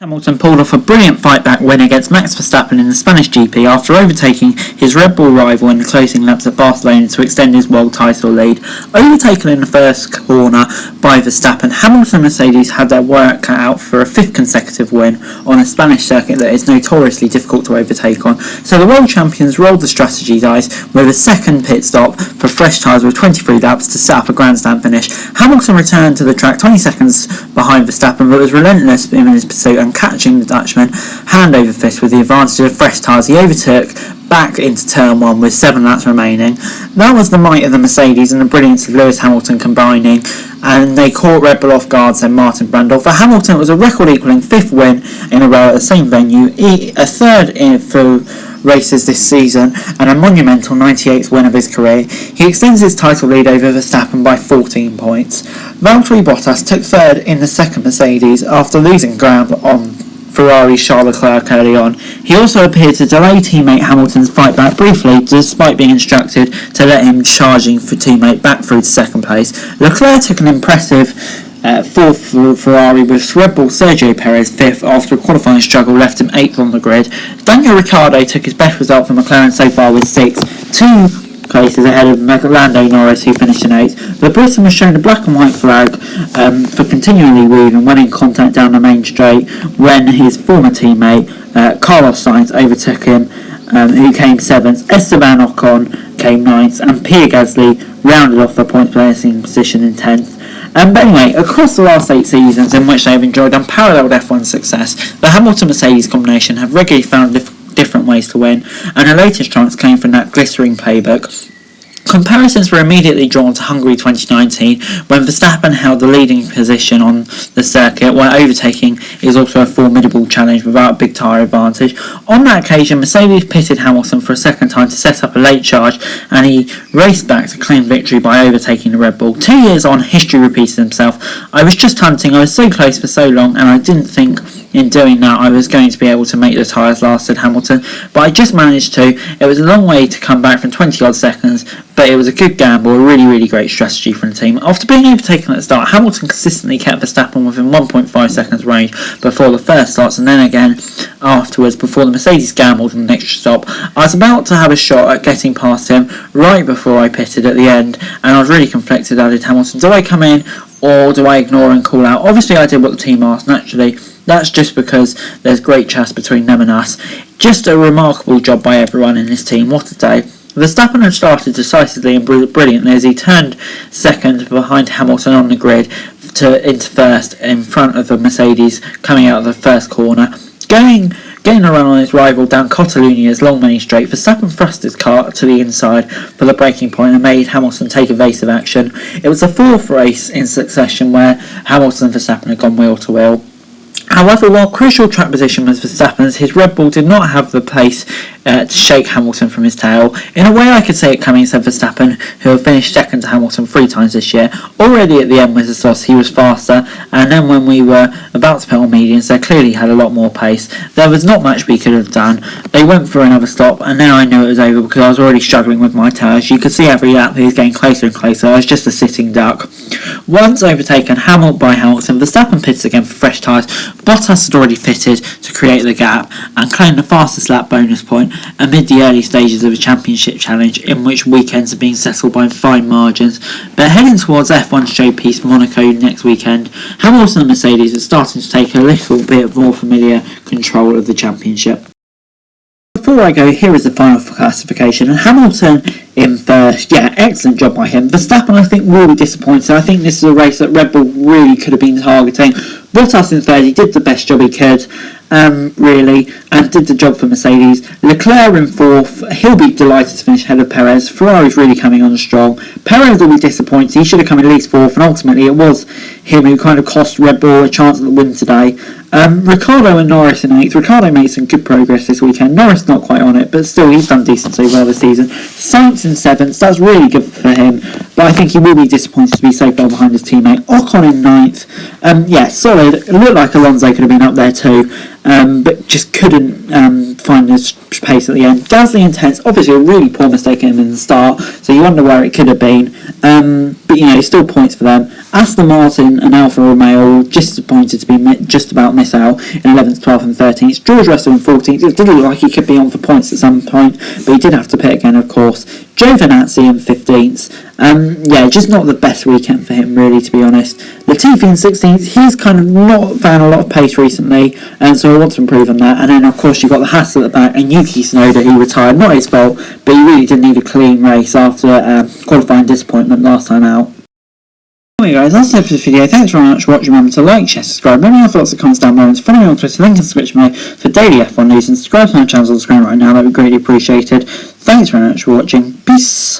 Hamilton pulled off a brilliant fight-back win against Max Verstappen in the Spanish GP after overtaking his Red Bull rival in the closing laps at Barcelona to extend his world title lead. Overtaken in the first corner by Verstappen, Hamilton and Mercedes had their work cut out for a fifth consecutive win on a Spanish circuit that is notoriously difficult to overtake on. So the world champions rolled the strategy dice with a second pit stop for fresh tyres with 23 laps to set up a grandstand finish. Hamilton returned to the track 20 seconds behind Verstappen, but was relentless in his pursuit and catching the Dutchman hand over fist with the advantage of fresh tyres. He overtook back into turn 1 with 7 laps remaining. That was the might of the Mercedes and the brilliance of Lewis Hamilton combining, and they caught Red Bull off guard, said Martin Brundle. For Hamilton, it was a record-equalling 5th win in a row at the same venue, a third for races this season, and a monumental 98th win of his career. He extends his title lead over Verstappen by 14 points. Valtteri Bottas took third in the second Mercedes after losing ground on Ferrari's Charles Leclerc early on. He also appeared to delay teammate Hamilton's fight back briefly, despite being instructed to let him charging for teammate back through to second place. Leclerc took an impressive fourth for Ferrari, with Red Bull Sergio Perez fifth after a qualifying struggle left him 8th on the grid. Daniel Ricciardo took his best result for McLaren so far with 6th, 2 places ahead of Lando Norris, who finished in 8th. The Briton was shown a black and white flag for continually weaving when in contact down the main straight when his former teammate Carlos Sainz overtook him, who came 7th. Esteban Ocon came 9th, and Pierre Gasly rounded off the point placing position in 10th. But anyway, across the last 8 seasons in which they've enjoyed unparalleled F1 success, the Hamilton-Mercedes combination have regularly found different ways to win, and the latest chance came from that glittering playbook. Comparisons were immediately drawn to Hungary 2019, when Verstappen held the leading position on the circuit, while overtaking is also a formidable challenge without a big tyre advantage. On that occasion, Mercedes pitted Hamilton for a second time to set up a late charge, and he raced back to claim victory by overtaking the Red Bull. 2 years on, history repeated himself. I was just hunting, I was so close for so long, and I didn't think in doing that I was going to be able to make the tyres last, said Hamilton, but I just managed to. It was a long way to come back from 20 odd seconds, but it was a good gamble, a really great strategy from the team. After being overtaken at the start, Hamilton consistently kept Verstappen within 1.5 seconds range before the first starts, and then again afterwards before the Mercedes gambled on the next stop. I was about to have a shot at getting past him right before I pitted at the end, and I was really conflicted, added Hamilton. Do I come in or do I ignore and call out? Obviously I did what the team asked, naturally. That's just because there's great trust between them and us. Just a remarkable job by everyone in this team. What a day. Verstappen had started decisively and brilliantly as he turned second behind Hamilton on the grid into first in front of the Mercedes coming out of the first corner. Getting a run on his rival down Catalunia's long main straight, Verstappen thrust his car to the inside for the braking point and made Hamilton take evasive action. It was the 4th race in succession where Hamilton and Verstappen had gone wheel to wheel. However, while crucial track position was Verstappen's, his Red Bull did not have the pace to shake Hamilton from his tail. In a way, I could say it coming, said Verstappen, who had finished second to Hamilton 3 times this year. Already at the end with the sauce, he was faster, and then when we were about to pit on mediums, they clearly had a lot more pace. There was not much we could have done. They went for another stop, and then I knew it was over because I was already struggling with my tyres. You could see every lap he was getting closer and closer. I was just a sitting duck. Once overtaken by Hamilton, Verstappen pitted again for fresh tyres. Bottas had already fitted to create the gap and claimed the fastest lap bonus point amid the early stages of a championship challenge in which weekends are being settled by fine margins. But heading towards F1 showpiece Monaco next weekend, Hamilton and Mercedes are starting to take a little bit more familiar control of the championship. Before I go, here is the final classification. Hamilton in first. Yeah, excellent job by him. Verstappen, I think, will be disappointed. I think this is a race that Red Bull really could have been targeting. Bottas in third, he did the best job he could, really, and did the job for Mercedes. Leclerc in 4th, he'll be delighted to finish ahead of Perez. Ferrari's really coming on strong. Perez will be disappointed, he should have come at least 4th, and ultimately it was him who kind of cost Red Bull a chance at the win today. Ricciardo and Norris in 8th. Ricciardo made some good progress this weekend. Norris not quite on it, but still he's done decent so far this season. Sainz in 7th, that's really good for him, but I think he will be disappointed to be so far behind his teammate. Ocon in 9th. Solid followed. It looked like Alonso could have been up there too, but just couldn't find his pace at the end. Gasly and Tense, obviously a really poor mistake in the start, so you wonder where it could have been. But still points for them. Aston Martin and Alfa Romeo just disappointed to be just about miss out in 11th, 12th and 13th. George Russell in 14th. It did look like he could be on for points at some point, but he did have to pit again, of course. Giovinazzi in 15th. Just not the best weekend for him, really, to be honest. Latifi in 16th. He's kind of not found a lot of pace recently, and so I want to improve on that. And then, of course, you've got the Haas at the back, and Yuki Tsunoda, he retired. Not his fault, but he really did need a clean race after qualifying disappointment last time out. Anyway guys, that's it for this video. Thanks very much for watching. Remember to like, share, subscribe. Let me know your thoughts and comments down below. And follow me on Twitter, link in the description below for daily F1 news. And subscribe to my channel on the screen right now. That would be greatly appreciated. Thanks very much for watching. Peace.